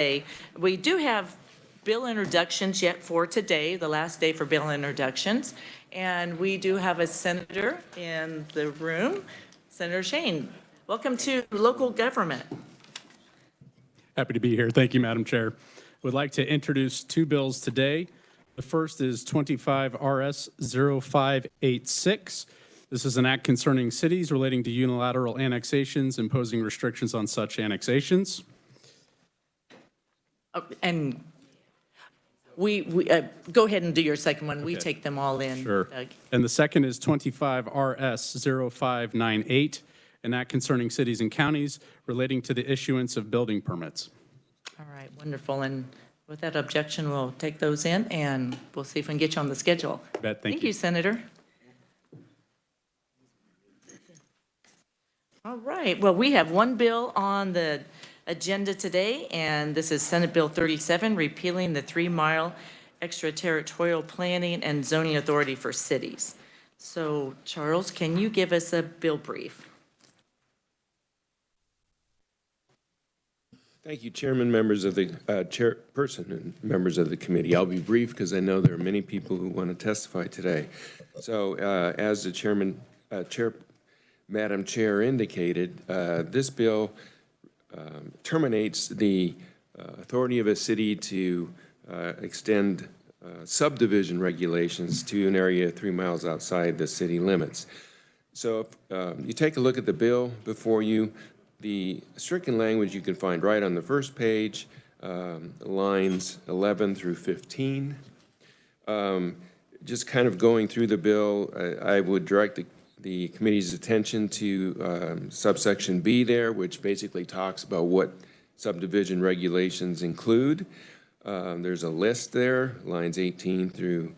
We do have bill introductions yet for today, the last day for bill introductions. And we do have a senator in the room, Senator Shane. Welcome to local government. Happy to be here. Thank you, Madam Chair. Would like to introduce two bills today. The first is 25 RS 0586. This is an act concerning cities relating to unilateral annexations, imposing restrictions on such annexations. And we go ahead and do your second one. We take them all in. Sure. Doug. And the second is 25 RS 0598, an act concerning cities and counties relating to the issuance of building permits. All right, wonderful. And with that objection, we'll take those in and we'll see if we can get you on the schedule. Thank you, Senator. All right, well, we have one bill on the agenda today, and this is Senate Bill 37, repealing the 3-mile extraterritorial planning and zoning authority for cities. So, Charles, can you give us a bill brief? Thank you, Chairman, members of the chairperson, and members of the committee. I'll be brief because I know there are many people who want to testify today. So, as the Madam Chair indicated, this bill terminates the authority of a city to extend subdivision regulations to an area 3 miles outside the city limits. So if you take a look at the bill before you, the stricken language you can find right on the first page, lines 11 through 15. Just kind of going through the bill, I would direct the committee's attention to subsection B there, which basically talks about what subdivision regulations include. There's a list there, lines 18 through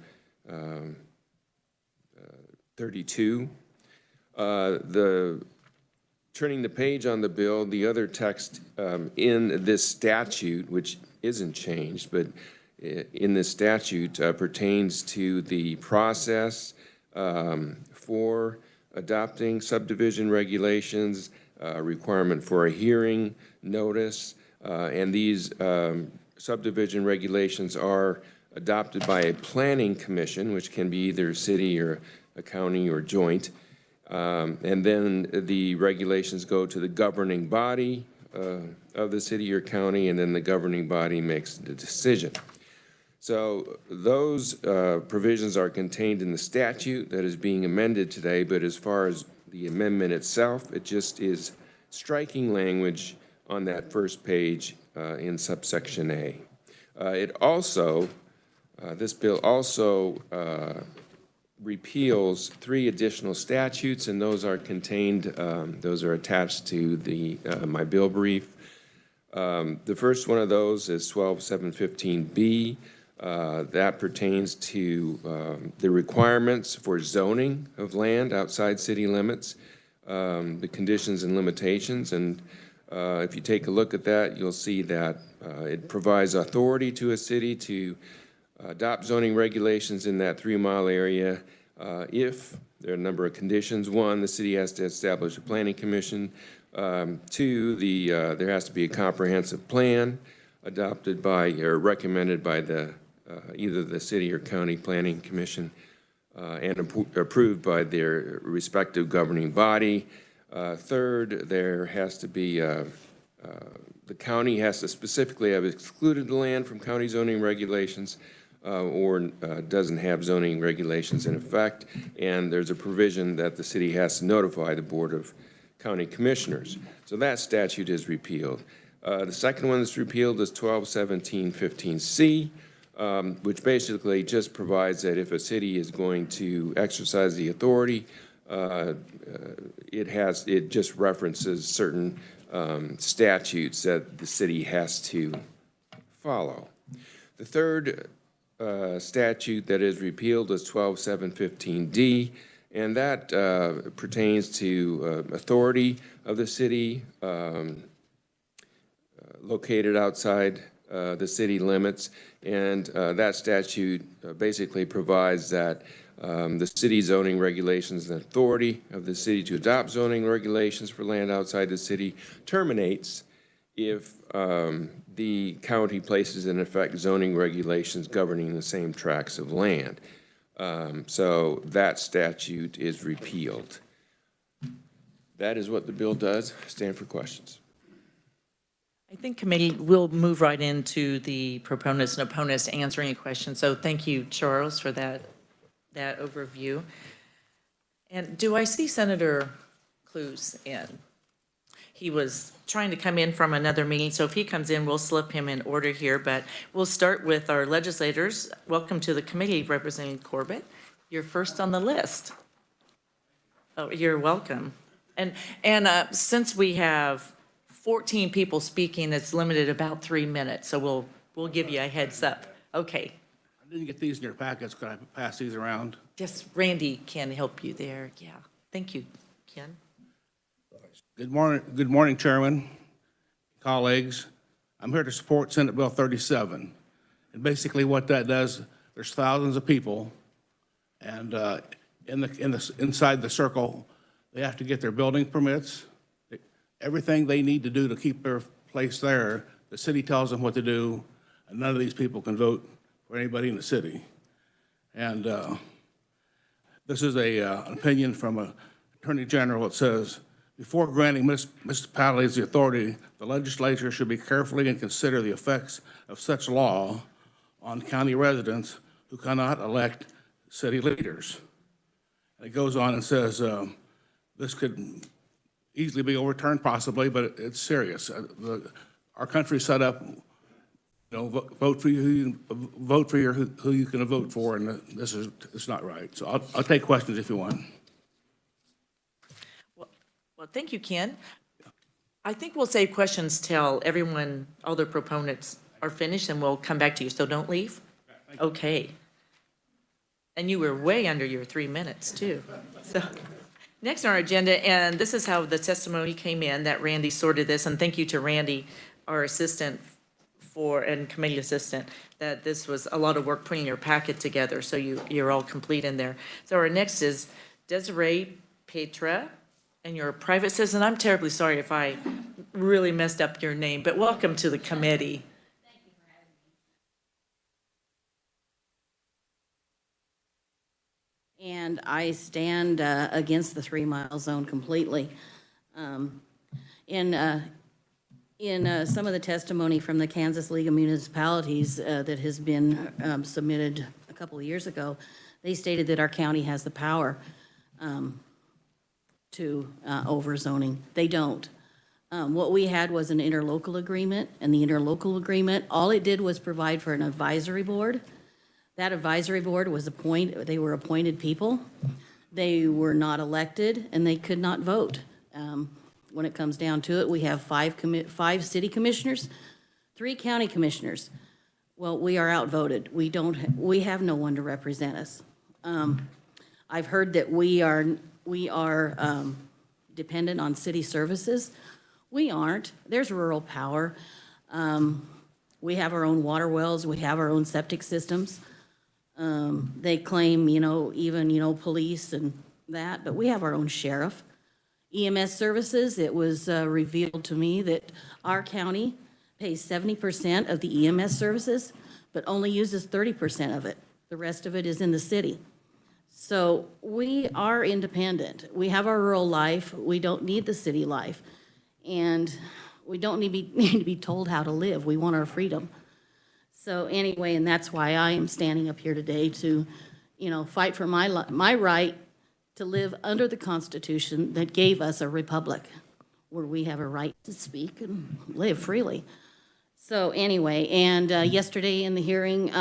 32. Turning the page on the bill, the other text in this statute, which isn't changed, but in this statute pertains to the process for adopting subdivision regulations, requirement for a hearing, notice, and these subdivision regulations are adopted by a planning commission, which can be either city or a county or joint. And then the regulations go to the governing body of the city or county, and then the governing body makes the decision. So those provisions are contained in the statute that is being amended today, but as far as the amendment itself, it just is striking language on that first page in subsection A. This bill also repeals 3 additional statutes, and those are contained, those are attached to the my bill brief. The first one of those is 12715B. That pertains to the requirements for zoning of land outside city limits, the conditions and limitations. And if you take a look at that, you'll see that it provides authority to a city to adopt zoning regulations in that 3-mile area if there are a number of conditions. 1, the city has to establish a planning commission. 2, there has to be a comprehensive plan adopted by or recommended by the either the city or county planning commission and approved by their respective governing body. 3rd, there has to be the county has to specifically have excluded the land from county zoning regulations or doesn't have zoning regulations in effect, and there's a provision that the city has to notify the Board of County Commissioners. So that statute is repealed. The second one that's repealed is 121715C, which basically just provides that if a city is going to exercise the authority, it just references certain statutes that the city has to follow. The third statute that is repealed is 12715D, and that pertains to authority of the city located outside the city limits, and that statute basically provides that the city zoning regulations and authority of the city to adopt zoning regulations for land outside the city terminates if the county places in effect zoning regulations governing the same tracts of land. So that statute is repealed. That is what the bill does. Stand for questions. I think committee will move right into the proponents and opponents answering a question. So thank you, Charles, for that overview. And do I see Senator Clues in? He was trying to come in from another meeting, so if he comes in, we'll slip him in order here, but we'll start with our legislators. Welcome to the committee, Representative Corbett. You're first on the list. Oh, you're welcome. And since we have 14 people speaking, it's limited about 3 minutes, so we'll give you a heads up. Okay. I didn't get these in your packets. Could I pass these around? Yes, Randy can help you there. Yeah. Thank you, Ken. Good morning, Chairman, colleagues. I'm here to support Senate Bill 37. And basically what that does, there's thousands of people, and inside the circle, they have to get their building permits. Everything they need to do to keep their place there, the city tells them what to do, and none of these people can vote for anybody in the city. And this is an opinion from an Attorney General. It says, before granting municipalities the authority, the legislature should be carefully and consider the effects of such law on county residents who cannot elect city leaders. And it goes on and says, this could easily be overturned possibly, but it's serious. Our country's set up, vote for who you can vote for, and it's not right. So I'll take questions if you want. Well, thank you, Ken. I think we'll save questions till everyone, all the proponents are finished, and we'll come back to you, so don't leave. Okay. And you were way under your 3 minutes, too. So, next on our agenda, and this is how the testimony came in, that Randy sorted this, and thank you to Randy, our assistant and committee assistant, that this was a lot of work putting your packet together, so you're all complete in there. So our next is Desiree Petra, and you're a private citizen. I'm terribly sorry if I really messed up your name, but welcome to the committee. Thank you for having me. And I stand against the 3 mile zone completely. In some of the testimony from the Kansas League of Municipalities that has been submitted a couple of years ago, they stated that our county has the power to overzoning. They don't. What we had was an interlocal agreement, and the interlocal agreement, all it did was provide for an advisory board. That advisory board was they were appointed people. They were not elected, and they could not vote. When it comes down to it, we have five city commissioners, 3 county commissioners. Well, we are outvoted. We have no one to represent us. I've heard that we are dependent on city services. We aren't. There's rural power. We have our own water wells. We have our own septic systems. They claim, even, police and that, but we have our own sheriff. EMS services, it was revealed to me that our county pays 70% of the EMS services, but only uses 30% of it. The rest of it is in the city. So we are independent. We have our rural life. We don't need the city life. And we don't need to be told how to live. We want our freedom. So anyway, and that's why I am standing up here today to, fight for my right to live under the Constitution that gave us a republic where we have a right to speak and live freely. So anyway, and yesterday in the hearing,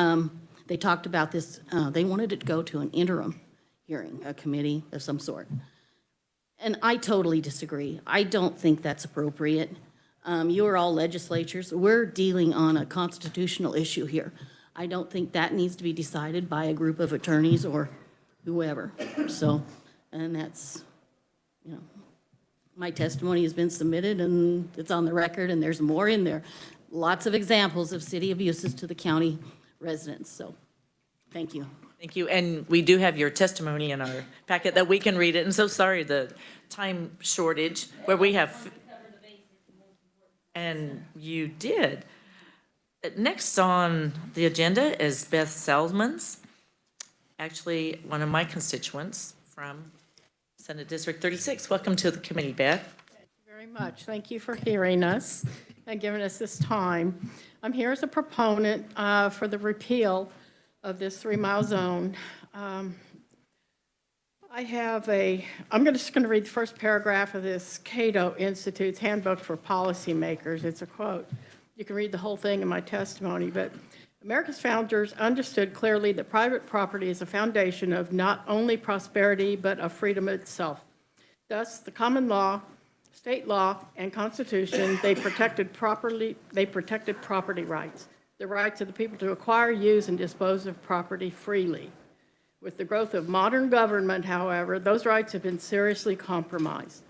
they talked about this. They wanted it to go to an interim hearing, a committee of some sort. And I totally disagree. I don't think that's appropriate. You are all legislatures. We're dealing on a constitutional issue here. I don't think that needs to be decided by a group of attorneys or whoever. So, and that's, my testimony has been submitted and it's on the record, and there's more in there. Lots of examples of city abuses to the county residents. So, thank you. Thank you, and we do have your testimony in our packet that we can read it, and so sorry, the time shortage where we have, and you did. Next on the agenda is Beth Salmons, actually one of my constituents from Senate District 36. Welcome to the committee, Beth. Very much. Thank you for hearing us and giving us this time. I'm here as a proponent for the repeal of this 3-mile zone. I'm just going to read the first paragraph of this Cato Institute's Handbook for Policymakers. It's a quote. You can read the whole thing in my testimony, but America's founders understood clearly that private property is a foundation of not only prosperity, but of freedom itself. Thus, the common law, state law, and Constitution, they protected property rights, the rights of the people to acquire, use, and dispose of property freely. With the growth of modern government, however, those rights have been seriously compromised.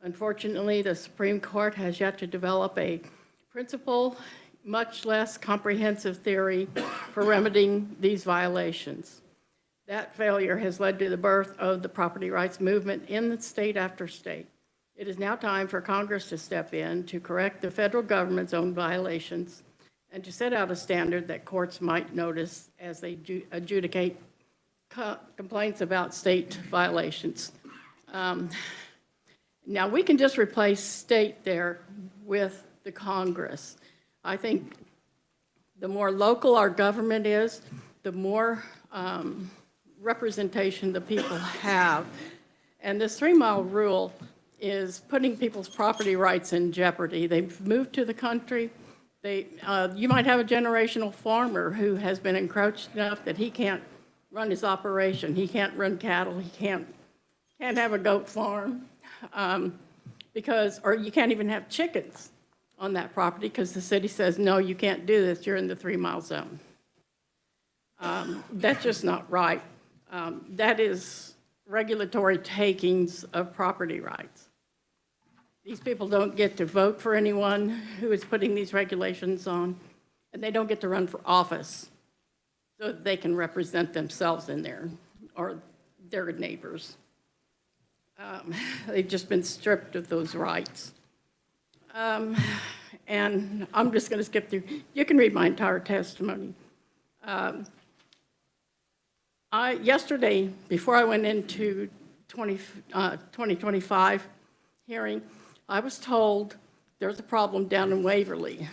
Unfortunately, the Supreme Court has yet to develop a principle, much less comprehensive theory for remedying these violations. That failure has led to the birth of the property rights movement in the state after state. It is now time for Congress to step in to correct the federal government's own violations and to set out a standard that courts might notice as they adjudicate complaints about state violations. Now, we can just replace state there with the Congress. I think the more local our government is, the more representation the people have. And this 3-mile rule is putting people's property rights in jeopardy. They've moved to the country. You might have a generational farmer who has been encroached enough that he can't run his operation. He can't run cattle. He can't have a goat farm or you can't even have chickens on that property because the city says, no, you can't do this. You're in the 3-mile zone. That's just not right. That is regulatory takings of property rights. These people don't get to vote for anyone who is putting these regulations on, and they don't get to run for office so that they can represent themselves in there or their neighbors. They've just been stripped of those rights. And I'm just going to skip through. You can read my entire testimony. Yesterday, before I went into 2025 hearing, I was told there's a problem down in Waverly.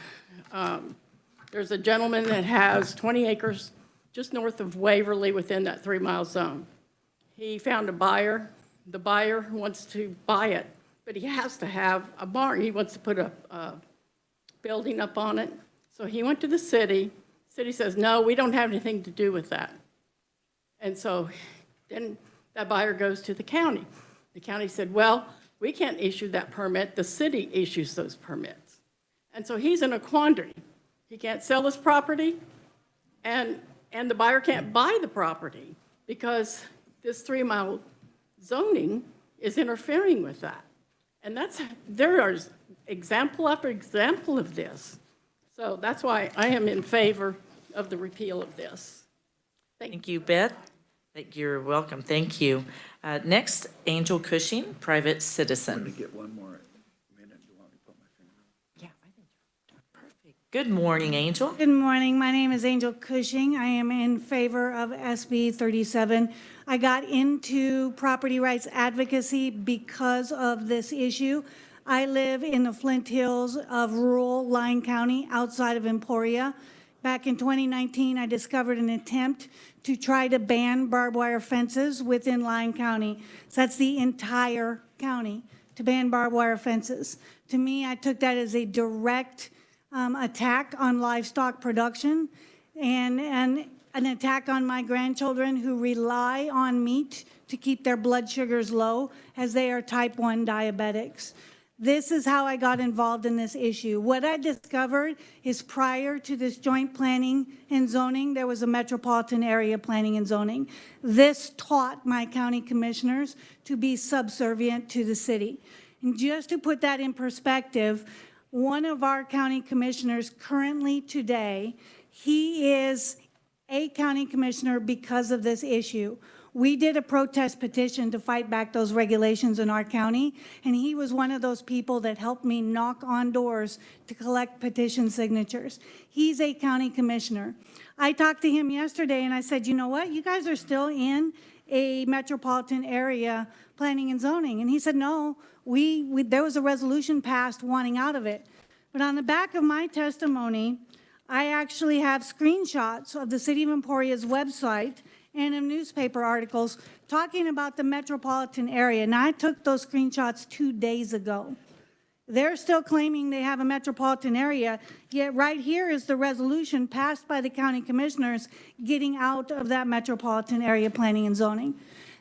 There's a gentleman that has 20 acres just north of Waverly within that 3-mile zone. He found a buyer. The buyer wants to buy it, but he has to have a barn. He wants to put a building up on it. So he went to the city. City says, no, we don't have anything to do with that. And so then that buyer goes to the county. The county said, well, we can't issue that permit. The city issues those permits. And so he's in a quandary. He can't sell his property, and the buyer can't buy the property because this 3-mile zoning is interfering with that. And there is example after example of this. So that's why I am in favor of the repeal of this. Thank you, Beth. You're welcome. Thank you. Next, Angel Cushing, private citizen. Get one more minute. Do you want me to put my finger on? Yeah, I think you're perfect. Good morning, Angel. Good morning. My name is Angel Cushing. I am in favor of SB 37. I got into property rights advocacy because of this issue. I live in the Flint Hills of rural Lyon County outside of Emporia. Back in 2019, I discovered an attempt to try to ban barbed wire fences within Lyon County. So that's the entire county, to ban barbed wire fences. To me, I took that as a direct attack on livestock production and an attack on my grandchildren who rely on meat to keep their blood sugars low as they are type 1 diabetics. This is how I got involved in this issue. What I discovered is prior to this joint planning and zoning, there was a metropolitan area planning and zoning. This taught my county commissioners to be subservient to the city. And just to put that in perspective, one of our county commissioners currently today, he is a county commissioner because of this issue. We did a protest petition to fight back those regulations in our county, and he was one of those people that helped me knock on doors to collect petition signatures. He's a county commissioner. I talked to him yesterday and I said, you know what, you guys are still in a metropolitan area planning and zoning. And he said, no, there was a resolution passed wanting out of it. But on the back of my testimony, I actually have screenshots of the City of Emporia's website and of newspaper articles talking about the metropolitan area. Now, I took those screenshots 2 days ago. They're still claiming they have a metropolitan area, yet right here is the resolution passed by the county commissioners getting out of that metropolitan area planning and zoning.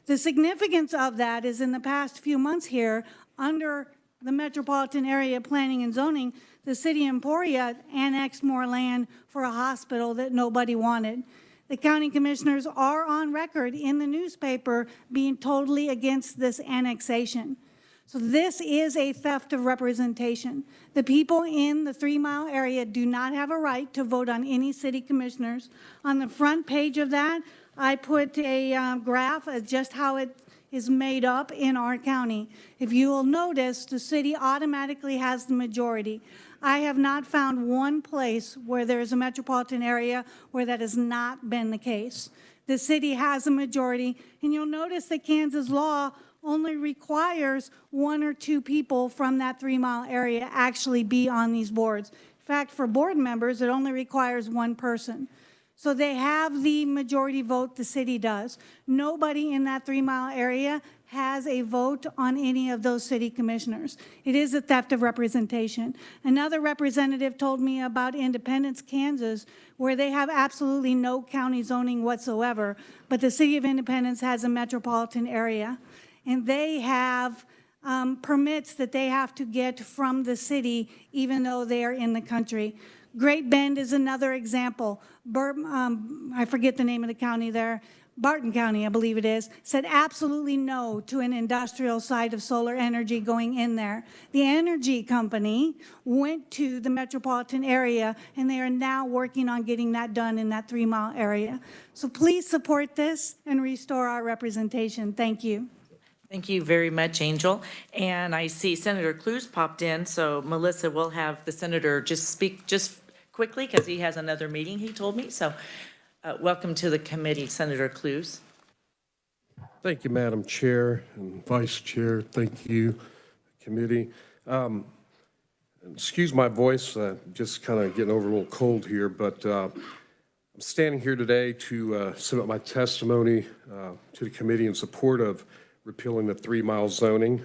The significance of that is in the past few months here, under the metropolitan area planning and zoning, the City of Emporia annexed more land for a hospital that nobody wanted. The county commissioners are on record in the newspaper being totally against this annexation. So this is a theft of representation. The people in the 3 Mile area do not have a right to vote on any city commissioners. On the front page of that, I put a graph of just how it is made up in our county. If you will notice, the city automatically has the majority. I have not found one place where there's a metropolitan area where that has not been the case. The city has a majority, and you'll notice that Kansas law only requires 1 or 2 people from that 3 Mile area actually be on these boards. In fact, for board members, it only requires 1 person. So they have the majority vote, the city does. Nobody in that 3 Mile area has a vote on any of those city commissioners. It is a theft of representation. Another representative told me about Independence, Kansas, where they have absolutely no county zoning whatsoever, but the city of Independence has a metropolitan area, and they have permits that they have to get from the city even though they are in the country. Great Bend is another example. I forget the name of the county there. Barton County, I believe it is, said absolutely no to an industrial site of solar energy going in there. The energy company went to the metropolitan area, and they are now working on getting that done in that 3 Mile area. So please support this and restore our representation. Thank you. Thank you very much, Angel. And I see Senator Clues popped in, so Melissa will have the senator just speak just quickly because he has another meeting, he told me. So welcome to the committee, Senator Clues. Thank you, Madam Chair and Vice Chair. Thank you, committee. Excuse my voice, just kind of getting over a little cold here, but I'm standing here today to submit my testimony to the committee in support of repealing the 3 Mile zoning.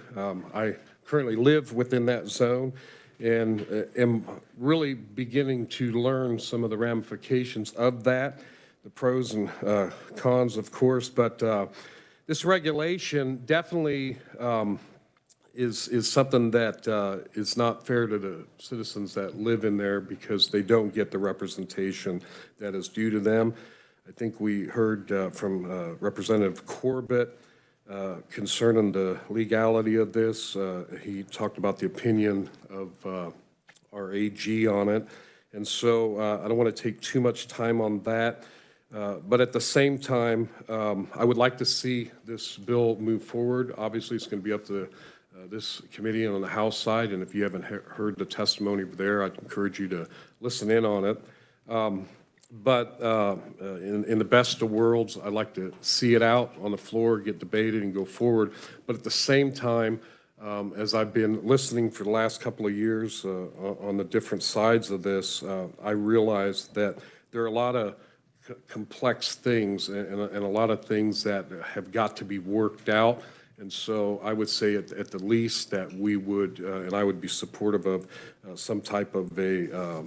I currently live within that zone and am really beginning to learn some of the ramifications of that, the pros and cons, of course, but this regulation definitely is something that is not fair to the citizens that live in there because they don't get the representation that is due to them. I think we heard from Representative Corbett concerning the legality of this. He talked about the opinion of our AG on it. And so I don't want to take too much time on that. But at the same time, I would like to see this bill move forward. Obviously, it's going to be up to this committee and on the House side. And if you haven't heard the testimony there, I'd encourage you to listen in on it. But in the best of worlds, I'd like to see it out on the floor, get debated, and go forward. But at the same time, as I've been listening for the last couple of years on the different sides of this, I realize that there are a lot of complex things and a lot of things that have got to be worked out. And so I would say at the least that we would, and I would be supportive of some type of a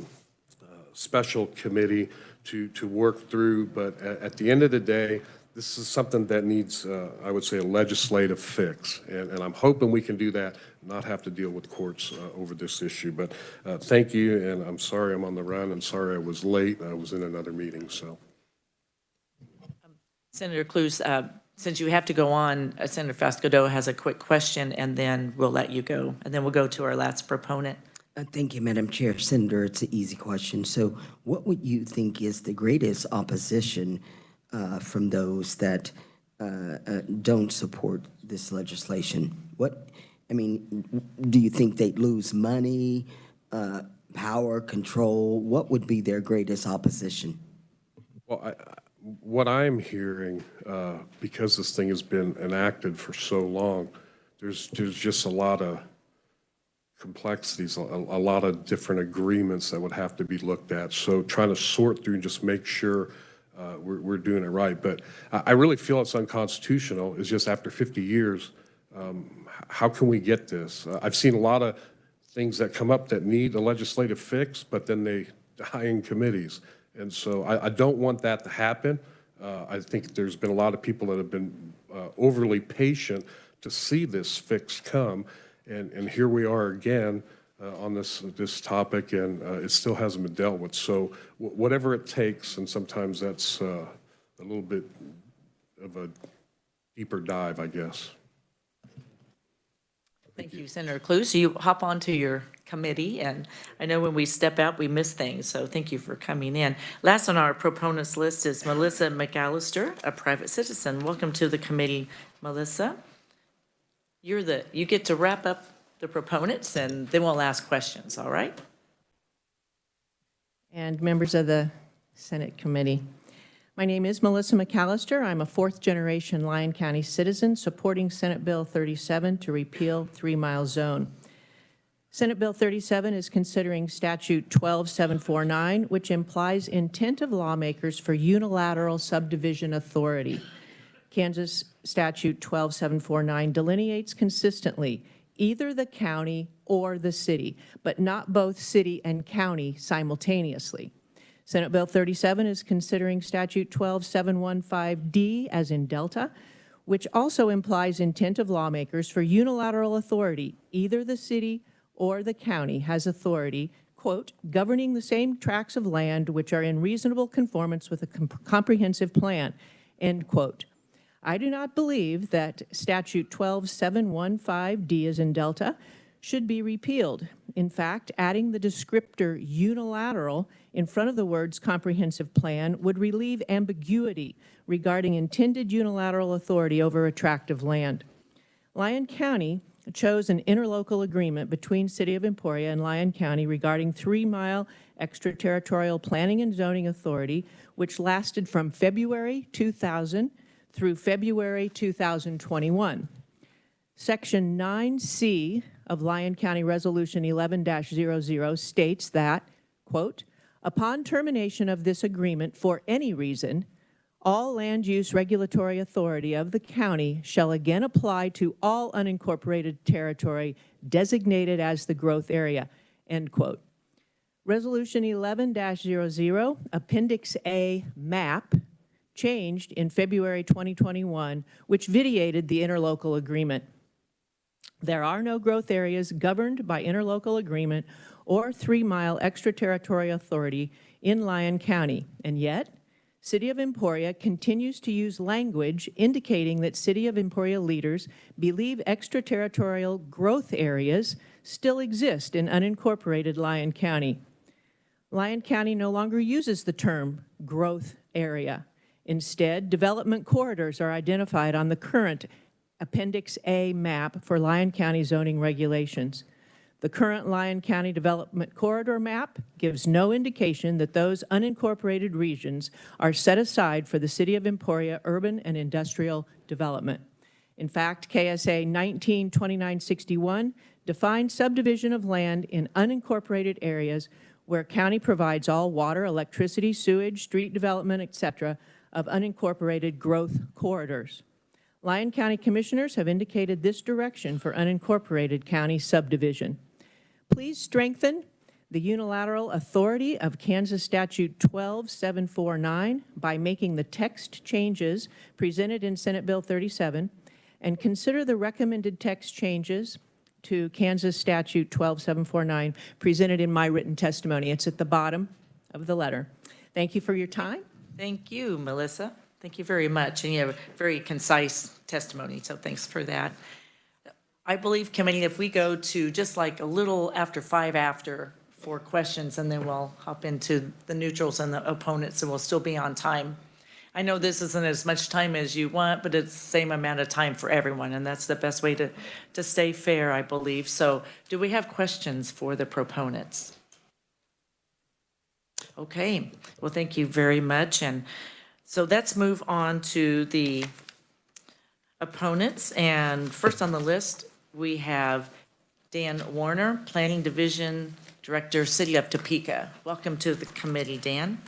special committee to work through, but at the end of the day, this is something that needs, I would say, a legislative fix, and I'm hoping we can do that, not have to deal with courts over this issue. But thank you, and I'm sorry I'm on the run, and sorry I was late. I was in another meeting, so. Senator Clues, since you have to go on, Senator Fascodo has a quick question, and then we'll let you go, and then we'll go to our last proponent. Thank you, Madam Chair. Senator, it's an easy question. So what would you think is the greatest opposition from those that don't support this legislation? Do you think they'd lose money, power, control? What would be their greatest opposition? Well, what I'm hearing, because this thing has been enacted for so long, there's just a lot of complexities, a lot of different agreements that would have to be looked at. So trying to sort through and just make sure we're doing it right. But I really feel it's unconstitutional. It's just after 50 years, how can we get this? I've seen a lot of things that come up that need a legislative fix, but then they die in committees. And so I don't want that to happen. I think there's been a lot of people that have been overly patient to see this fix come. And here we are again on this topic, and it still hasn't been dealt with. So whatever it takes, and sometimes that's a little bit of a deeper dive, I guess. Thank you, Senator Cluse. You hop onto your committee, and I know when we step out, we miss things, so thank you for coming in. Last on our proponents list is Melissa McAllister, a private citizen. Welcome to the committee, Melissa. You get to wrap up the proponents, and then we'll ask questions, all right? And members of the Senate committee. My name is Melissa McAllister. I'm a fourth-generation Lyon County citizen supporting Senate Bill 37 to repeal 3-mile zone. Senate Bill 37 is considering Statute 12749, which implies intent of lawmakers for unilateral subdivision authority. Kansas Statute 12749 delineates consistently either the county or the city, but not both city and county simultaneously. Senate Bill 37 is considering Statute 12715D, as in Delta, which also implies intent of lawmakers for unilateral authority. Either the city or the county has authority, quote, governing the same tracts of land which are in reasonable conformance with a comprehensive plan, end quote. I do not believe that Statute 12715D, as in Delta, should be repealed. In fact, adding the descriptor unilateral in front of the words comprehensive plan would relieve ambiguity regarding intended unilateral authority over a tract of land. Lyon County chose an interlocal agreement between City of Emporia and Lyon County regarding 3-mile extraterritorial planning and zoning authority, which lasted from February 2000 through February 2021. Section 9C of Lyon County Resolution 11-00 states that, quote, upon termination of this agreement for any reason, all land use regulatory authority of the county shall again apply to all unincorporated territory designated as the growth area, end quote. Resolution 11-00, Appendix A map, changed in February 2021, which vitiated the interlocal agreement. There are no growth areas governed by interlocal agreement or 3-mile extraterritorial authority in Lyon County, and yet, City of Emporia continues to use language indicating that City of Emporia leaders believe extraterritorial growth areas still exist in unincorporated Lyon County. Lyon County no longer uses the term growth area. Instead, development corridors are identified on the current Appendix A map for Lyon County zoning regulations. The current Lyon County Development Corridor map gives no indication that those unincorporated regions are set aside for the City of Emporia urban and industrial development. In fact, KSA 192961 defines subdivision of land in unincorporated areas where county provides all water, electricity, sewage, street development, etc., of unincorporated growth corridors. Lyon County Commissioners have indicated this direction for unincorporated county subdivision. Please strengthen the unilateral authority of Kansas Statute 12749 by making the text changes presented in Senate Bill 37 and consider the recommended text changes to Kansas Statute 12749 presented in my written testimony. It's at the bottom of the letter. Thank you for your time. Thank you, Melissa. Thank you very much. And you have a very concise testimony, so thanks for that. I believe, committee, if we go to just like a little after 5 after for questions, and then we'll hop into the neutrals and the opponents, and we'll still be on time. I know this isn't as much time as you want, but it's the same amount of time for everyone, and that's the best way to stay fair, I believe. So do we have questions for the proponents? Okay, well, thank you very much. And so let's move on to the opponents. And first on the list, we have Dan Warner, Planning Division Director, City of Topeka. Welcome to the committee, Dan.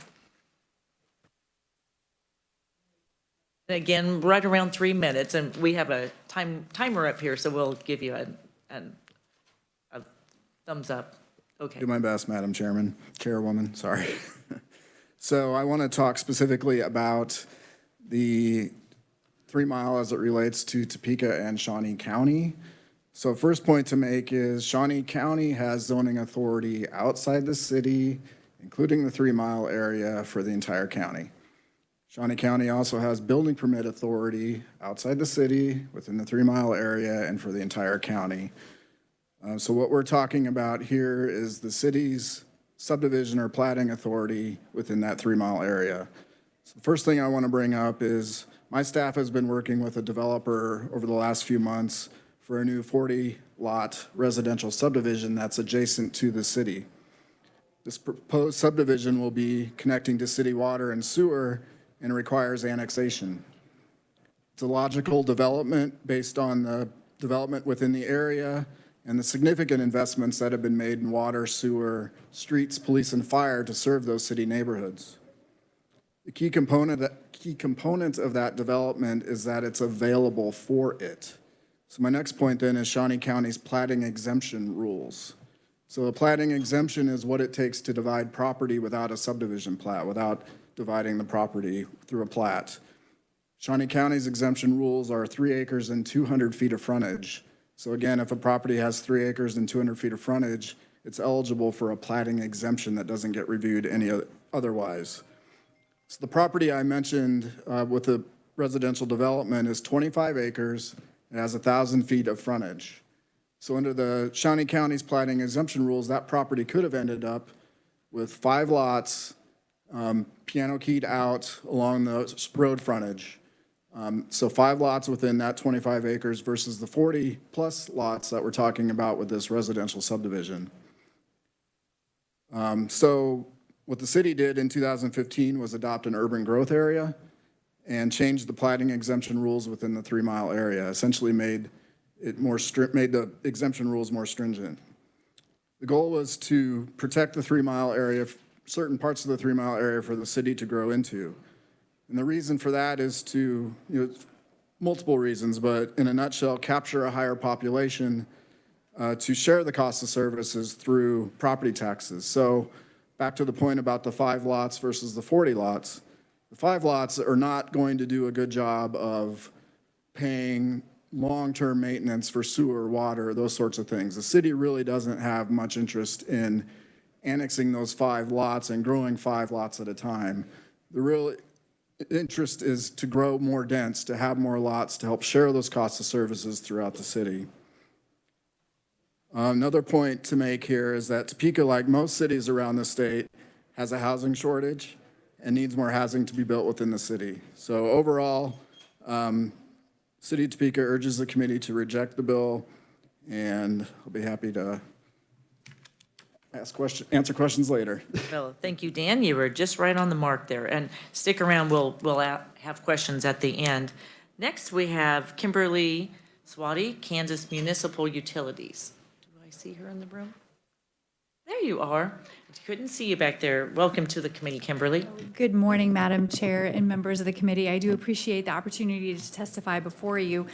Again, right around 3 minutes, and we have a timer up here, so we'll give you a thumbs up. Okay. Do my best, Madam Chairwoman, sorry. So I want to talk specifically about the 3 Mile as it relates to Topeka and Shawnee County. So first point to make is Shawnee County has zoning authority outside the city, including the 3 Mile area for the entire county. Shawnee County also has building permit authority outside the city, within the 3 Mile area, and for the entire county. So what we're talking about here is the city's subdivision or platting authority within that 3 Mile area. So the first thing I want to bring up is my staff has been working with a developer over the last few months for a new 40-lot residential subdivision that's adjacent to the city. This proposed subdivision will be connecting to city water and sewer and requires annexation. It's a logical development based on the development within the area and the significant investments that have been made in water, sewer, streets, police, and fire to serve those city neighborhoods. The key component of that development is that it's available for it. So my next point then is Shawnee County's platting exemption rules. So a platting exemption is what it takes to divide property without a subdivision plat, without dividing the property through a plat. Shawnee County's exemption rules are 3 acres and 200 feet of frontage. So again, if a property has 3 acres and 200 feet of frontage, it's eligible for a platting exemption that doesn't get reviewed any otherwise. So the property I mentioned with the residential development is 25 acres. It has 1,000 feet of frontage. So under the Shawnee County's platting exemption rules, that property could have ended up with 5 lots, piano keyed out along the road frontage. So 5 lots within that 25 acres versus the 40 plus lots that we're talking about with this residential subdivision. So what the city did in 2015 was adopt an urban growth area and change the platting exemption rules within the 3 Mile area, essentially made the exemption rules more stringent. The goal was to protect the 3 Mile area, certain parts of the 3 Mile area for the city to grow into. And the reason for that is to, multiple reasons, but in a nutshell, capture a higher population to share the cost of services through property taxes. So back to the point about the 5 lots versus the 40 lots, the 5 lots are not going to do a good job of paying long-term maintenance for sewer, water, those sorts of things. The city really doesn't have much interest in annexing those 5 lots and growing 5 lots at a time. The real interest is to grow more dense, to have more lots, to help share those costs of services throughout the city. Another point to make here is that Topeka, like most cities around the state, has a housing shortage and needs more housing to be built within the city. So overall, City of Topeka urges the committee to reject the bill, and I'll be happy to answer questions later. Well, thank you, Dan. You were just right on the mark there. And stick around, we'll have questions at the end. Next, we have Kimberly Swati, Kansas Municipal Utilities. Do I see her in the room? There you are. Couldn't see you back there. Welcome to the committee, Kimberly. Good morning, Madam Chair and members of the committee. I do appreciate the opportunity to testify before you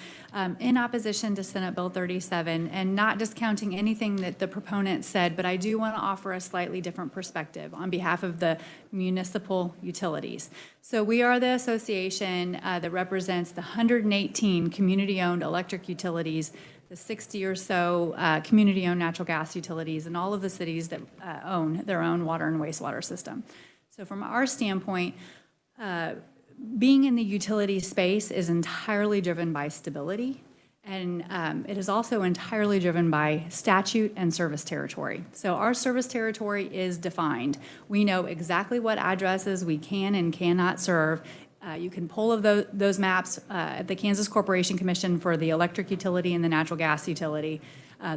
in opposition to Senate Bill 37, and not discounting anything that the proponent said, but I do want to offer a slightly different perspective on behalf of the municipal utilities. So we are the association that represents the 118 community-owned electric utilities, the 60 or so community-owned natural gas utilities, and all of the cities that own their own water and wastewater system. So from our standpoint, being in the utility space is entirely driven by stability, and it is also entirely driven by statute and service territory. So our service territory is defined. We know exactly what addresses we can and cannot serve You can pull of those maps at the Kansas Corporation Commission for the electric utility and the natural gas utility.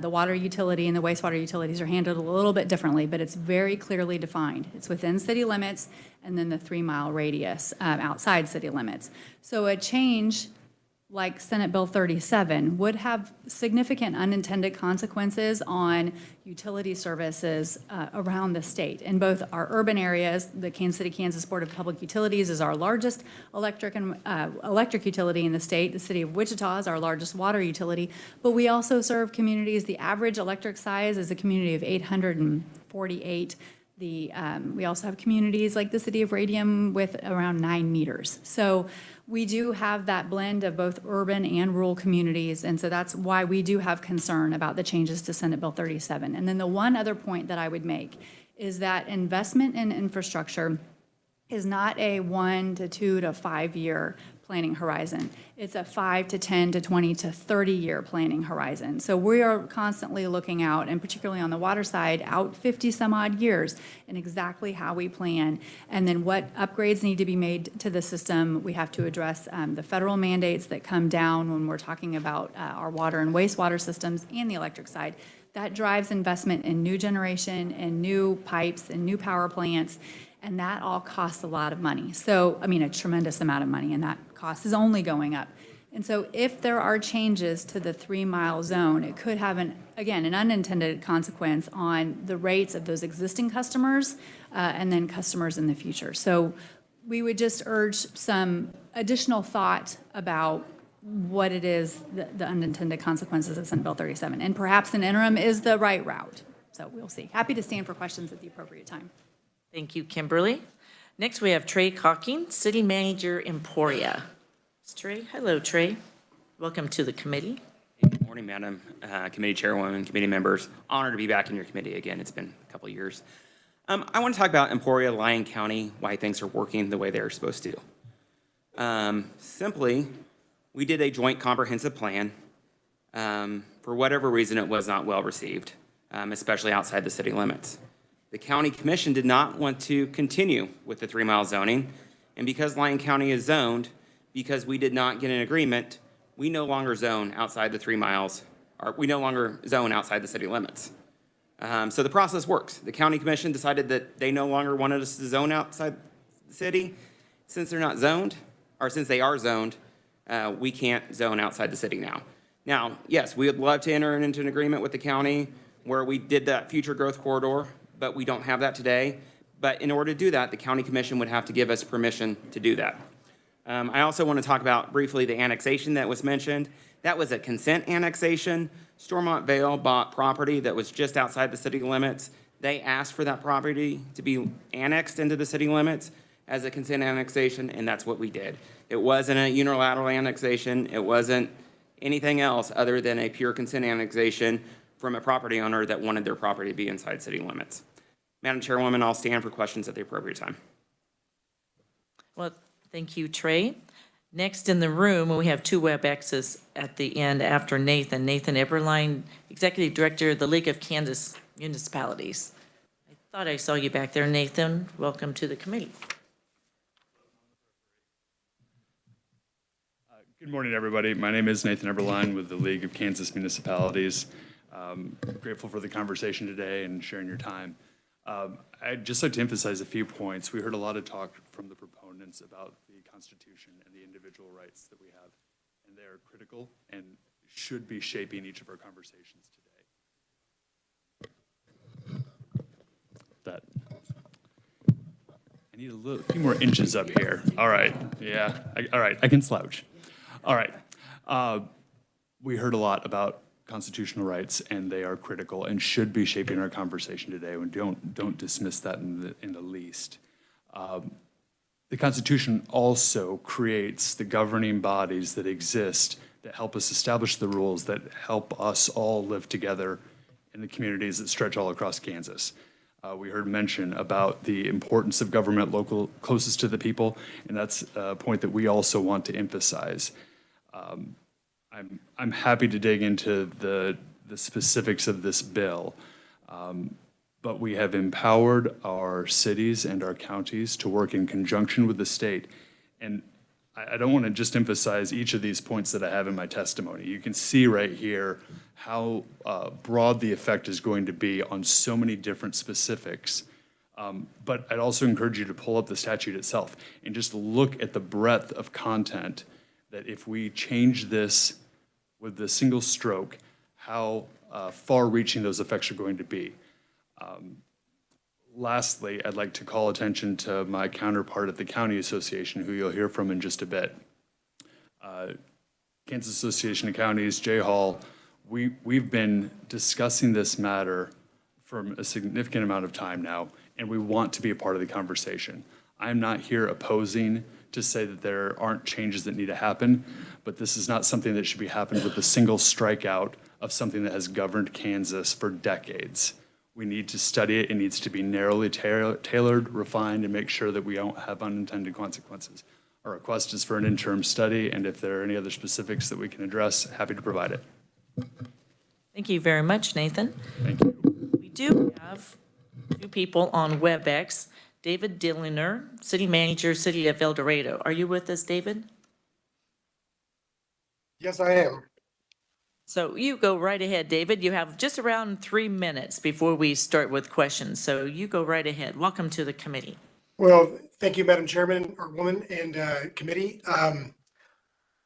The water utility and the wastewater utilities are handled a little bit differently, but it's very clearly defined. It's within city limits and then the 3-mile radius outside city limits. So a change like Senate Bill 37 would have significant unintended consequences on utility services around the state. In both our urban areas, the Kansas City, Kansas Board of Public Utilities is our largest electric utility in the state. The city of Wichita is our largest water utility, but we also serve communities. The average electric size is a community of 848. We also have communities like the city of Radium with around 9 meters. So we do have that blend of both urban and rural communities, and so that's why we do have concern about the changes to Senate Bill 37. And then the one other point that I would make is that investment in infrastructure is not a 1 to 2 to 5 year planning horizon. It's a 5 to 10 to 20 to 30 year planning horizon. So we are constantly looking out, and particularly on the water side, out 50 some odd years in exactly how we plan, and then what upgrades need to be made to the system. We have to address the federal mandates that come down when we're talking about our water and wastewater systems and the electric side. That drives investment in new generation and new pipes and new power plants. And that all costs a lot of money. So, I mean, a tremendous amount of money, and that cost is only going up. And so if there are changes to the 3-mile zone, it could have, an unintended consequence on the rates of those existing customers and then customers in the future. So we would just urge some additional thought about what it is, the unintended consequences of Senate Bill 37. And perhaps an interim is the right route. So we'll see. Happy to stand for questions at the appropriate time. Thank you, Kimberly. Next, we have Trey Cocking, City Manager, Emporia. Trey, hello, Trey. Welcome to the committee. Good morning, Madam Committee Chairwoman, committee members. Honored to be back in your committee again. It's been a couple of years. I want to talk about Emporia, Lyon County, why things are working the way they're supposed to. Simply, we did a joint comprehensive plan. For whatever reason, it was not well received, especially outside the city limits. The county commission did not want to continue with the 3-mile zoning, and because Lyon County is zoned, because we did not get an agreement, we no longer zone outside the 3 miles, or we no longer zone outside the city limits. So the process works. The county commission decided that they no longer wanted us to zone outside the city. Since they're not zoned, or since they are zoned, we can't zone outside the city now. Now, yes, we would love to enter into an agreement with the county where we did that future growth corridor, but we don't have that today. But in order to do that, the county commission would have to give us permission to do that. I also want to talk about briefly the annexation that was mentioned. That was a consent annexation. Stormont Vale bought property that was just outside the city limits. They asked for that property to be annexed into the city limits as a consent annexation, and that's what we did. It wasn't a unilateral annexation. It wasn't anything else other than a pure consent annexation from a property owner that wanted their property to be inside city limits. Madam Chairwoman, I'll stand for questions at the appropriate time. Well, thank you, Trey. Next in the room, we have 2 WebExes at the end after Nathan. Nathan Eberlein, Executive Director of the League of Kansas Municipalities. I thought I saw you back there, Nathan. Welcome to the committee. Good morning, everybody. My name is Nathan Eberlein with the League of Kansas Municipalities. Grateful for the conversation today and sharing your time. I'd just like to emphasize a few points. We heard a lot of talk from the proponents about the Constitution and the individual rights that we have, and they are critical and should be shaping each of our conversations today. I need a few more inches up here. All right, yeah, all right, I can slouch. All right, we heard a lot about constitutional rights, and they are critical and should be shaping our conversation today. And don't dismiss that in the least. The Constitution also creates the governing bodies that exist that help us establish the rules that help us all live together in the communities that stretch all across Kansas. We heard mention about the importance of government local, closest to the people, and that's a point that we also want to emphasize. I'm happy to dig into the specifics of this bill, but we have empowered our cities and our counties to work in conjunction with the state. And I don't want to just emphasize each of these points that I have in my testimony. You can see right here how broad the effect is going to be on so many different specifics. But I'd also encourage you to pull up the statute itself and just look at the breadth of content that if we change this with the single stroke, how far-reaching those effects are going to be. Lastly, I'd like to call attention to my counterpart at the County Association, who you'll hear from in just a bit. Kansas Association of Counties, Jay Hall, we've been discussing this matter for a significant amount of time now, and we want to be a part of the conversation. I'm not here opposing to say that there aren't changes that need to happen, but this is not something that should be happening with a single strikeout of something that has governed Kansas for decades. We need to study it. It needs to be narrowly tailored, refined, and make sure that we don't have unintended consequences. Our request is for an interim study, and if there are any other specifics that we can address, happy to provide it. Thank you very much, Nathan. Thank you. We do have two people on WebEx. David Dilliner, City Manager, City of El Dorado. Are you with us, David? Yes, I am. So you go right ahead, David. You have just around 3 minutes before we start with questions. So you go right ahead. Welcome to the committee. Well, thank you, Madam Chairman, or woman, and committee.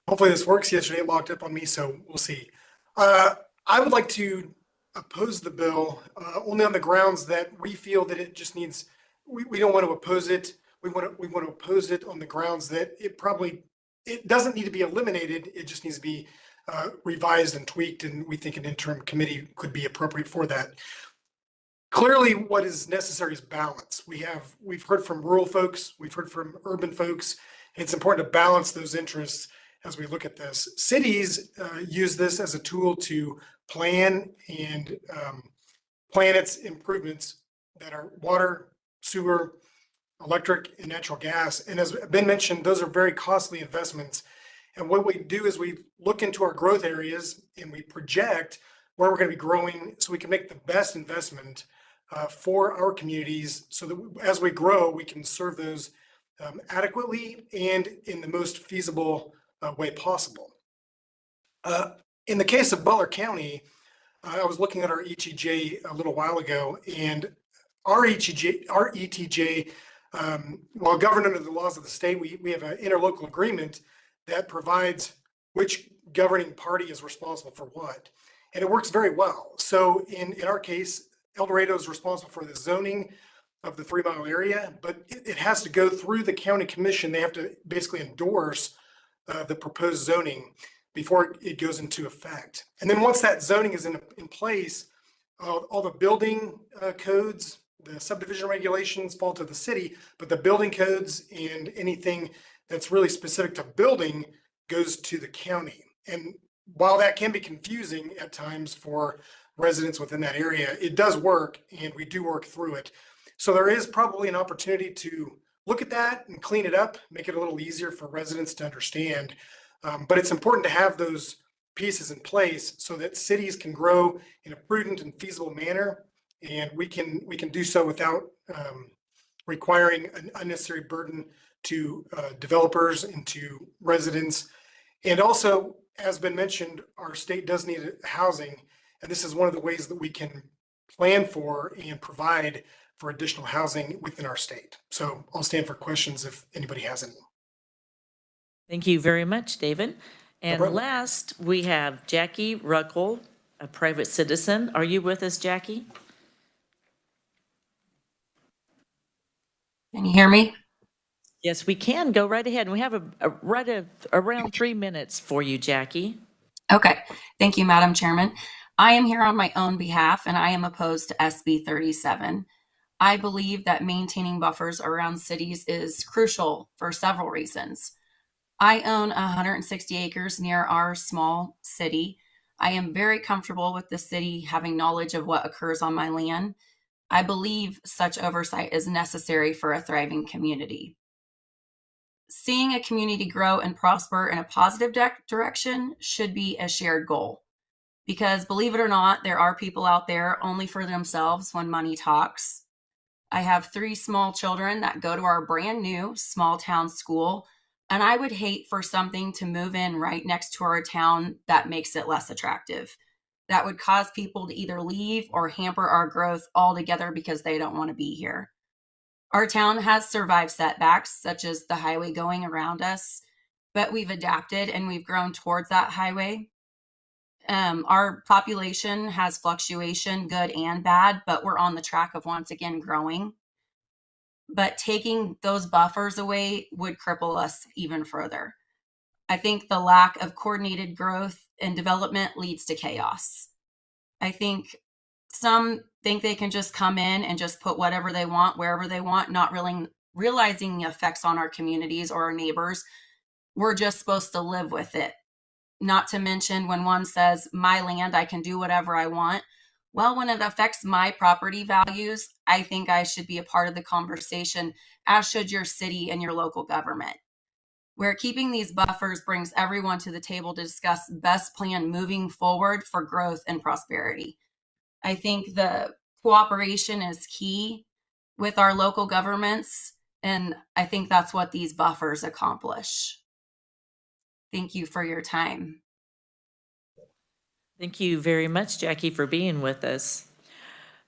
Hopefully this works. Yesterday it locked up on me, so we'll see. I would like to oppose the bill only on the grounds that we feel that it just needs, we don't want to oppose it. We want to oppose it on the grounds that it doesn't need to be eliminated. It just needs to be revised and tweaked, and we think an interim committee could be appropriate for that. Clearly, what is necessary is balance. We've heard from rural folks, we've heard from urban folks. It's important to balance those interests as we look at this. Cities use this as a tool to plan and plan its improvements that are water, sewer, electric, and natural gas. And as Ben mentioned, those are very costly investments. And what we do is we look into our growth areas and we project where we're going to be growing so we can make the best investment for our communities so that as we grow, we can serve those adequately and in the most feasible way possible. In the case of Butler County, I was looking at our ETJ a little while ago, and our ETJ, while governed under the laws of the state, we have an interlocal agreement that provides which governing party is responsible for what. And it works very well. So in our case, El Dorado is responsible for the zoning of the 3 mile area, but it has to go through the county commission. They have to basically endorse the proposed zoning before it goes into effect. And then once that zoning is in place, all the building codes, the subdivision regulations fall to the city, but the building codes and anything that's really specific to building goes to the county. And while that can be confusing at times for residents within that area, it does work, and we do work through it. So there is probably an opportunity to look at that and clean it up, make it a little easier for residents to understand. But it's important to have those pieces in place so that cities can grow in a prudent and feasible manner, and we can do so without requiring an unnecessary burden to developers and to residents. And also, as been mentioned, our state does need housing, and this is one of the ways that we can plan for and provide for additional housing within our state. So I'll stand for questions if anybody has any. Thank you very much, David. And last, we have Jackie Ruckel, a private citizen. Are you with us, Jackie? Can you hear me? Yes, we can. Go right ahead. And we have around 3 minutes for you, Jackie. Okay. Thank you, Madam Chairman. I am here on my own behalf, and I am opposed to SB 37. I believe that maintaining buffers around cities is crucial for several reasons. I own 160 acres near our small city. I am very comfortable with the city having knowledge of what occurs on my land. I believe such oversight is necessary for a thriving community. Seeing a community grow and prosper in a positive direction should be a shared goal. Because believe it or not, there are people out there only for themselves when money talks. I have 3 small children that go to our brand new small town school, And I would hate for something to move in right next to our town that makes it less attractive. That would cause people to either leave or hamper our growth altogether because they don't want to be here. Our town has survived setbacks, such as the highway going around us, but we've adapted and we've grown towards that highway. Our population has fluctuation, good and bad, but we're on the track of once again growing. But taking those buffers away would cripple us even further. I think the lack of coordinated growth and development leads to chaos. I think some think they can just come in and just put whatever they want, wherever they want, not really realizing the effects on our communities or our neighbors. We're just supposed to live with it. Not to mention when one says, my land, I can do whatever I want. Well, when it affects my property values, I think I should be a part of the conversation, as should your city and your local government. Where keeping these buffers brings everyone to the table to discuss best plan moving forward for growth and prosperity. I think the cooperation is key with our local governments, and I think that's what these buffers accomplish. Thank you for your time. Thank you very much, Jackie, for being with us.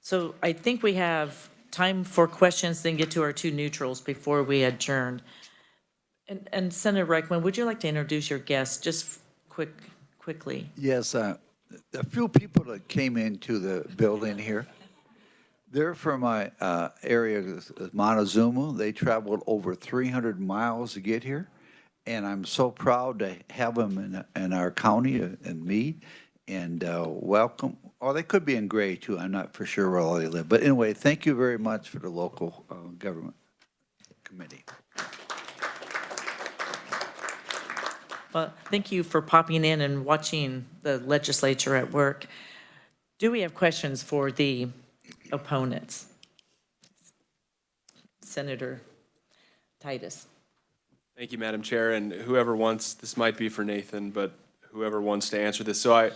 So I think we have time for questions, then get to our two neutrals before we adjourn. And Senator Reichman, would you like to introduce your guest just quickly? Yes, a few people that came into the building here, they're from my area, Montezuma. They traveled over 300 miles to get here, and I'm so proud to have them in our county and Meade, and welcome. Or they could be in Gray, too. I'm not for sure where all they live. But anyway, thank you very much for the local government committee. Well, thank you for popping in and watching the legislature at work. Do we have questions for the opponents? Senator Titus. Thank you, Madam Chair, and whoever wants, this might be for Nathan, but whoever wants to answer this. So I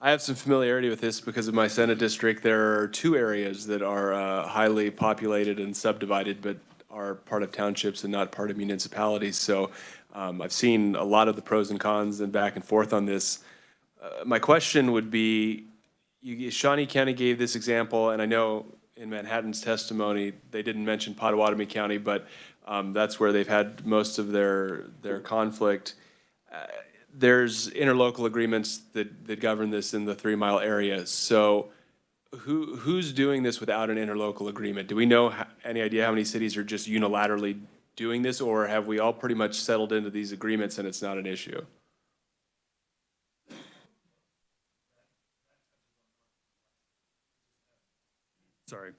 have some familiarity with this because of my Senate district. There are two areas that are highly populated and subdivided, but are part of townships and not part of municipalities. So I've seen a lot of the pros and cons and back and forth on this. My question would be, Shawnee County gave this example, and I know in Manhattan's testimony, they didn't mention Pottawatomie County, but that's where they've had most of their conflict. There's interlocal agreements that govern this in the 3 Mile area. So who's doing this without an interlocal agreement? Do we know any idea how many cities are just unilaterally doing this, or have we all pretty much settled into these agreements and it's not an issue? Sorry.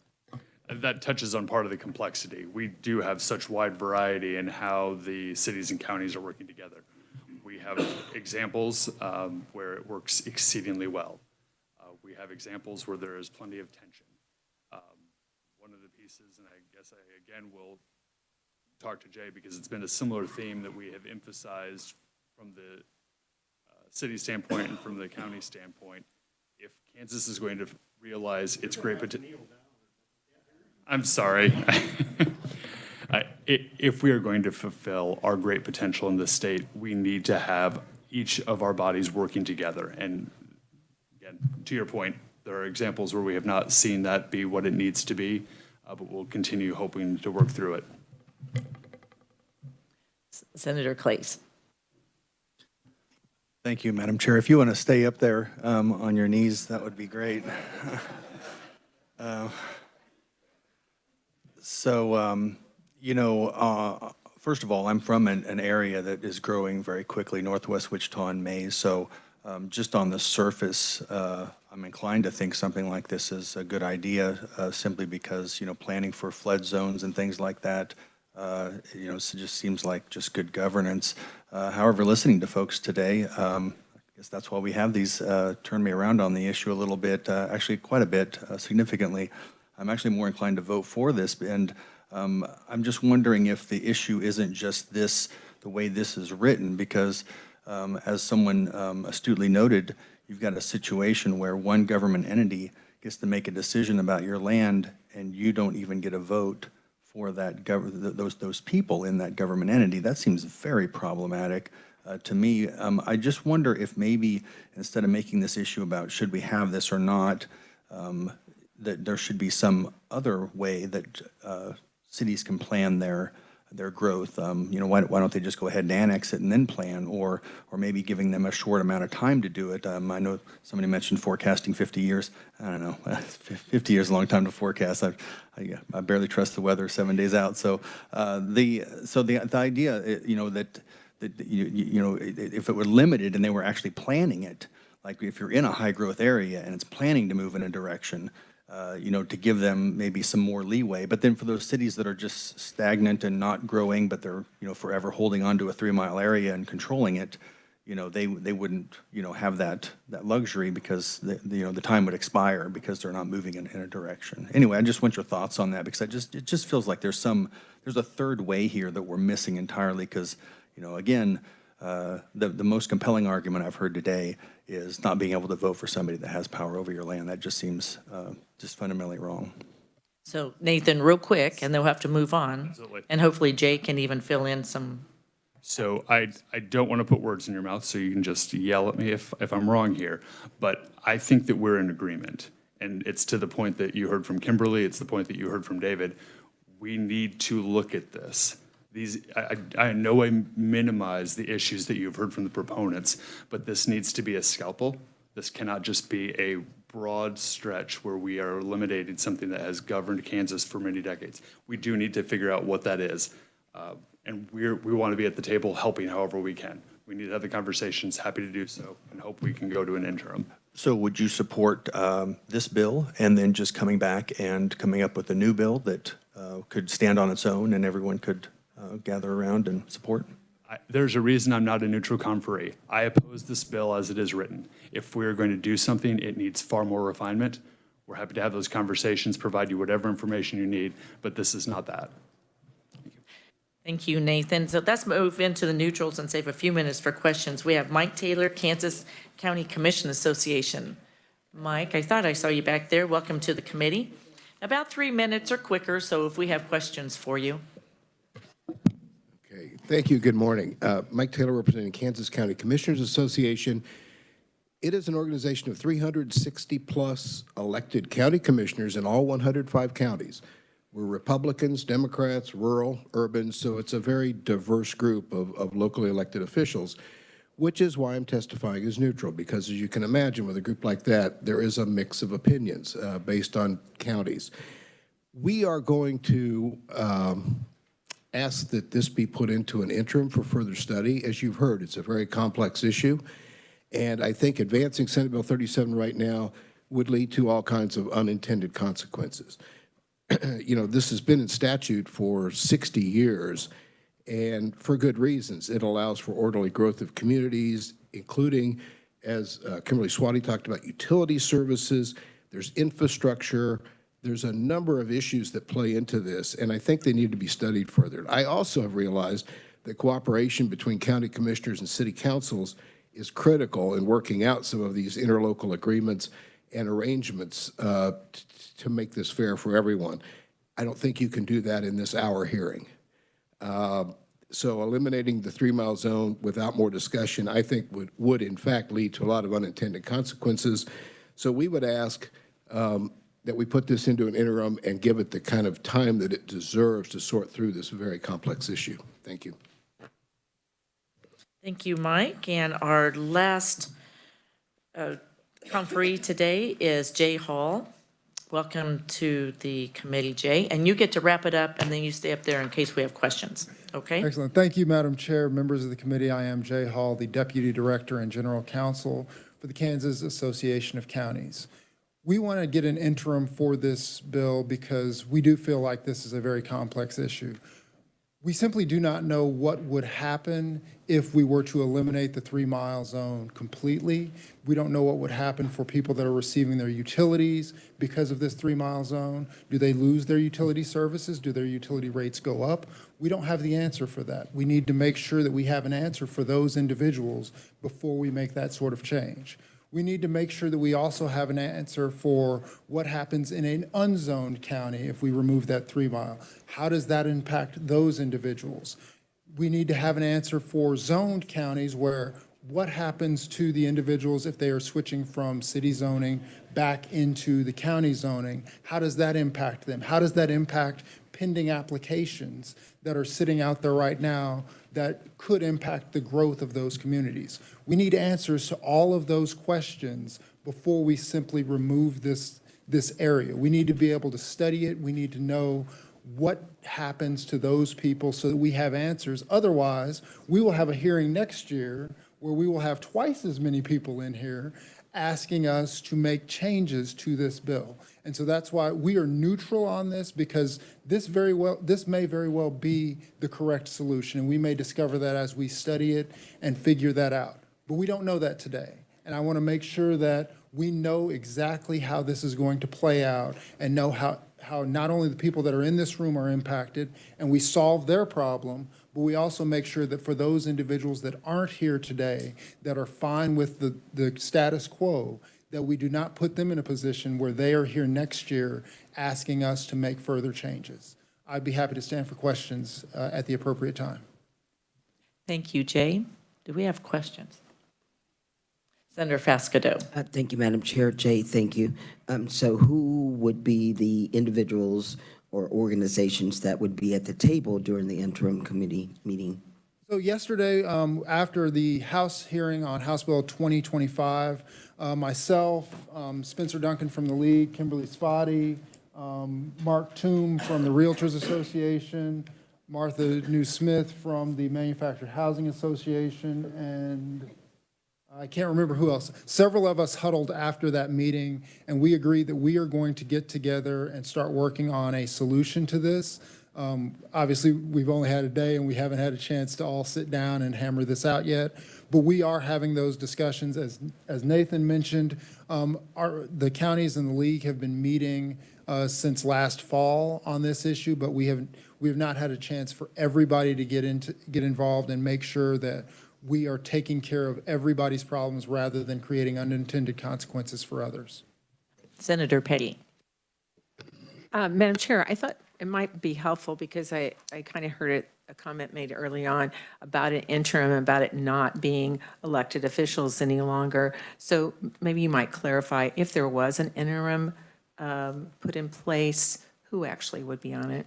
That touches on part of the complexity. We do have such wide variety in how the cities and counties are working together. We have examples where it works exceedingly well. We have examples where there is plenty of tension. One of the pieces, and I guess I again will talk to Jay because it's been a similar theme that we have emphasized from the city standpoint and from the county standpoint. If Kansas is going to realize its great potential, I'm sorry. If we are going to fulfill our great potential in this state, we need to have each of our bodies working together. And again, to your point, there are examples where we have not seen that be what it needs to be, but we'll continue hoping to work through it. Senator Claes. Thank you, Madam Chair. If you want to stay up there on your knees, that would be great. First of all, I'm from an area that is growing very quickly, northwest Wichita and Mays. So just on the surface, I'm inclined to think something like this is a good idea simply because, planning for flood zones and things like that, it just seems like just good governance. However, listening to folks today, I guess that's why we have these turn me around on the issue a little bit, actually quite a bit, significantly. I'm actually more inclined to vote for this, and I'm just wondering if the issue isn't just this, the way this is written, because as someone astutely noted, you've got a situation where one government entity gets to make a decision about your land, and you don't even get a vote for that those people in that government entity. That seems very problematic to me. I just wonder if maybe instead of making this issue about should we have this or not, that there should be some other way that cities can plan their growth. Why don't they just go ahead and annex it and then plan, or maybe giving them a short amount of time to do it? I know somebody mentioned forecasting 50 years. I don't know, 50 years is a long time to forecast. I barely trust the weather 7 days out. So the idea, that if it were limited and they were actually planning it, like if you're in a high growth area and it's planning to move in a direction, to give them maybe some more leeway. But then for those cities that are just stagnant and not growing, but they're, forever holding on to a 3-mile area and controlling it, they wouldn't, have that luxury because the time would expire because they're not moving in a direction. Anyway, I just want your thoughts on that because it just feels like there's a third way here that we're missing entirely because, again, the most compelling argument I've heard today is not being able to vote for somebody that has power over your land. That just seems just fundamentally wrong. So Nathan, real quick, and they'll have to move on. Absolutely. And hopefully Jay can even fill in some. So I don't want to put words in your mouth, so you can just yell at me if I'm wrong here. But I think that we're in agreement. And it's to the point that you heard from Kimberly, it's the point that you heard from David. We need to look at this. I know I minimize the issues that you've heard from the proponents, but this needs to be a scalpel. This cannot just be a broad stretch where we are eliminating something that has governed Kansas for many decades. We do need to figure out what that is. And we want to be at the table helping however we can. We need to have the conversations, happy to do so, and hope we can go to an interim. So would you support this bill and then just coming back and coming up with a new bill that could stand on its own and everyone could gather around and support? There's a reason I'm not a neutral conferee. I oppose this bill as it is written. If we're going to do something, it needs far more refinement. We're happy to have those conversations, provide you whatever information you need, but this is not that. Thank you, Nathan. So let's move into the neutrals and save a few minutes for questions. We have Mike Taylor, Kansas County Commission Association. Mike, I thought I saw you back there. Welcome to the committee. About 3 minutes or quicker, so if we have questions for you. Okay, thank you. Good morning. Mike Taylor, representing Kansas County Commissioners Association. It is an organization of 360-plus elected county commissioners in all 105 counties. We're Republicans, Democrats, rural, urban, so it's a very diverse group of locally elected officials, which is why I'm testifying as neutral, because as you can imagine, with a group like that, there is a mix of opinions based on counties. We are going to ask that this be put into an interim for further study. As you've heard, it's a very complex issue, and I think advancing Senate Bill 37 right now would lead to all kinds of unintended consequences. This has been in statute for 60 years, and for good reasons. It allows for orderly growth of communities, including, as Kimberly Swati talked about, utility services. There's infrastructure. There's a number of issues that play into this, and I think they need to be studied further. I also have realized that cooperation between county commissioners and city councils is critical in working out some of these interlocal agreements and arrangements to make this fair for everyone. I don't think you can do that in this hour hearing. So eliminating the 3-mile zone without more discussion, I think would in fact lead to a lot of unintended consequences. So we would ask that we put this into an interim and give it the kind of time that it deserves to sort through this very complex issue. Thank you. Thank you, Mike. And our last conferee today is Jay Hall. Welcome to the committee, Jay. And you get to wrap it up, and then you stay up there in case we have questions. Okay? Excellent. Thank you, Madam Chair, members of the committee. I am Jay Hall, the Deputy Director and General Counsel for the Kansas Association of Counties. We want to get an interim for this bill because we do feel like this is a very complex issue. We simply do not know what would happen if we were to eliminate the 3-mile zone completely. We don't know what would happen for people that are receiving their utilities because of this 3-mile zone. Do they lose their utility services? Do their utility rates go up? We don't have the answer for that. We need to make sure that we have an answer for those individuals before we make that sort of change. We need to make sure that we also have an answer for what happens in an unzoned county if we remove that 3 mile. How does that impact those individuals? We need to have an answer for zoned counties where what happens to the individuals if they are switching from city zoning back into the county zoning? How does that impact them? How does that impact pending applications that are sitting out there right now that could impact the growth of those communities? We need answers to all of those questions before we simply remove this area. We need to be able to study it. We need to know what happens to those people so that we have answers. Otherwise, we will have a hearing next year where we will have twice as many people in here asking us to make changes to this bill. And so that's why we are neutral on this, because this may very well be the correct solution. And we may discover that as we study it and figure that out. But we don't know that today. And I want to make sure that we know exactly how this is going to play out and know how not only the people that are in this room are impacted and we solve their problem, but we also make sure that for those individuals that aren't here today, that are fine with the status quo, that we do not put them in a position where they are here next year asking us to make further changes. I'd be happy to stand for questions at the appropriate time. Thank you, Jay. Do we have questions? Senator Fascido. Thank you, Madam Chair. Jay, thank you. So who would be the individuals or organizations that would be at the table during the interim committee meeting? So yesterday, after the House hearing on House Bill 2025, myself, Spencer Duncan from the League, Kimberly Spotty, Mark Toom from the Realtors Association, Martha New-Smith from the Manufactured Housing Association, and I can't remember who else. Several of us huddled after that meeting, and we agreed that we are going to get together and start working on a solution to this. Obviously, we've only had a day, and we haven't had a chance to all sit down and hammer this out yet. But we are having those discussions. As Nathan mentioned, the counties and the league have been meeting since last fall on this issue, but we have not had a chance for everybody to get involved and make sure that we are taking care of everybody's problems rather than creating unintended consequences for others. Senator Petty. Madam Chair, I thought it might be helpful because I kind of heard a comment made early on about an interim, about it not being elected officials any longer. So maybe you might clarify, if there was an interim put in place, who actually would be on it?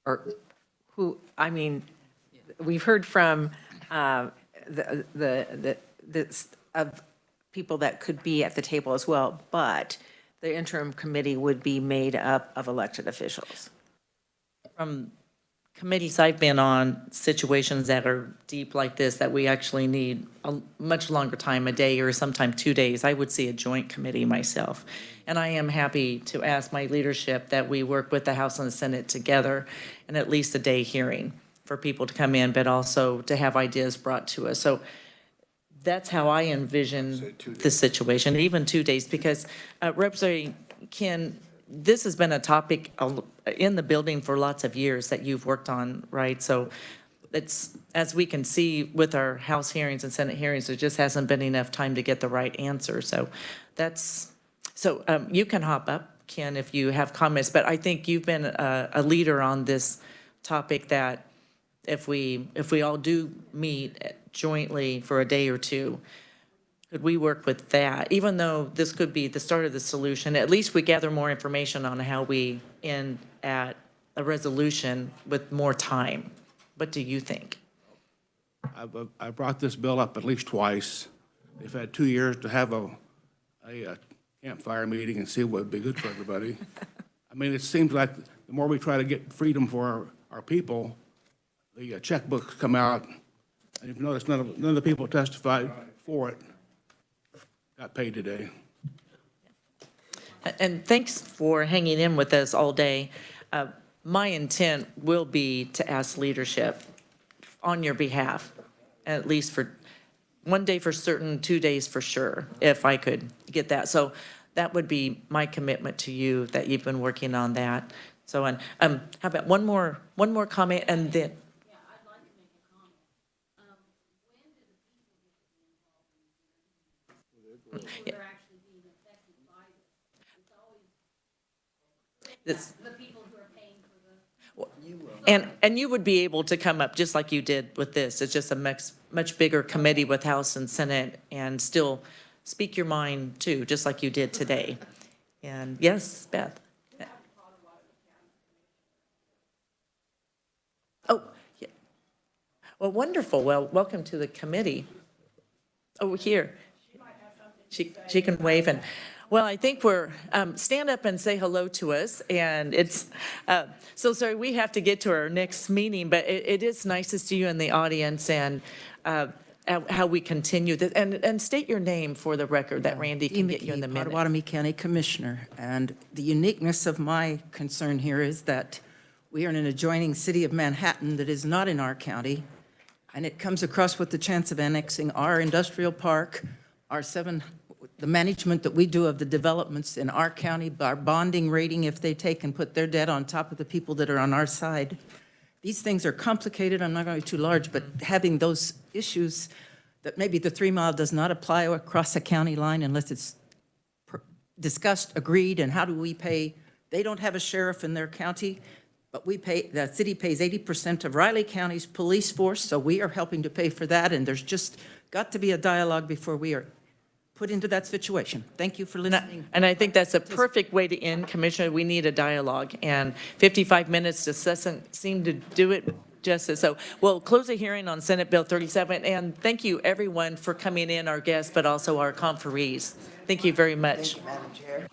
Or who, I mean, we've heard from of people that could be at the table as well, but the interim committee would be made up of elected officials. From committees I've been on, situations that are deep like this, that we actually need a much longer time, a day or sometime 2 days, I would see a joint committee myself. And I am happy to ask my leadership that we work with the House and the Senate together in at least a day hearing for people to come in, but also to have ideas brought to us. So that's how I envision the situation, even 2 days, because Representative Ken, this has been a topic in the building for lots of years that you've worked on, right? So it's, as we can see with our House hearings and Senate hearings, there just hasn't been enough time to get the right answer. So you can hop up, Ken, if you have comments, but I think you've been a leader on this topic, that if we all do meet jointly for a day or two, could we work with that? Even though this could be the start of the solution, at least we gather more information on how we end at a resolution with more time. What do you think? I brought this bill up at least twice. They've had 2 years to have a campfire meeting and see what would be good for everybody. I mean, it seems like the more we try to get freedom for our people, the checkbooks come out, and if you notice, none of the people testified for it got paid today. And thanks for hanging in with us all day. My intent will be to ask leadership on your behalf, at least for 1 day for certain, 2 days for sure, if I could get that. So that would be my commitment to you, that you've been working on that. So, and how about one more comment, and then. Yeah. This- And you would be able to come up just like you did with this. It's just a much bigger committee with House and Senate and still speak your mind too, just like you did today. And yes, Beth. Oh, yeah. Well, wonderful. Well, welcome to the committee. Oh, here. She can wave and, well, I think we're, stand up and say hello to us. And it's, so sorry, we have to get to our next meeting, but it is nice to see you in the audience and how we continue this. And state your name for the record, that Randy can get you in the minute. Potawatomi County Commissioner. And the uniqueness of my concern here is that we are in an adjoining city of Manhattan that is not in our county, and it comes across with the chance of annexing our industrial park, the management that we do of the developments in our county, our bonding rating, if they take and put their debt on top of the people that are on our side. These things are complicated. I'm not going to be too large, but having those issues that maybe the 3 mile does not apply across a county line unless it's discussed, agreed, and how do we pay? They don't have a sheriff in their county, but we pay, the city pays 80% of Riley County's police force, so we are helping to pay for that, and there's just got to be a dialogue before we are put into that situation. Thank you for listening. And I think that's a perfect way to end, Commissioner. We need a dialogue, and 55 minutes just doesn't seem to do it justice. So we'll close the hearing on Senate Bill 37, and thank you, everyone, for coming in, our guests, but also our conferees. Thank you very much. Thank you, Madam Chair.